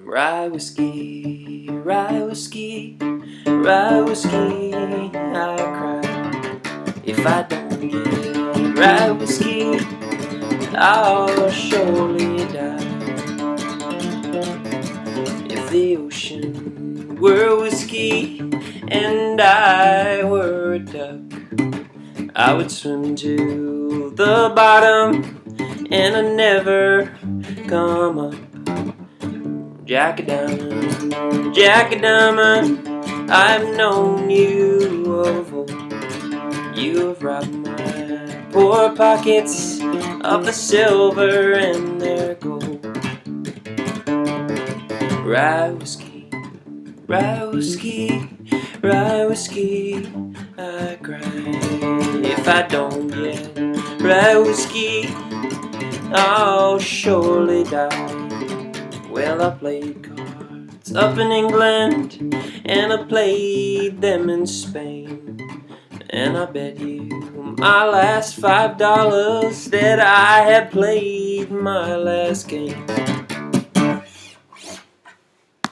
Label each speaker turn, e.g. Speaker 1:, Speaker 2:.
Speaker 1: Rye whiskey, rye whiskey, rye whiskey, I cry. If I don't get rye whiskey, I'll surely die. If the ocean were whiskey and I were a duck, I would swim to the bottom and I'd never come up. Jack a diamond, Jack a diamond, I've known you of old. You have robbed my poor pockets of the silver and their gold. Rye whiskey, rye whiskey, rye whiskey, I cry. If I don't get rye whiskey, I'll surely die. Well, I played cards up in England, and I played them in Spain, and I bet you my last $5 that I had played my last game.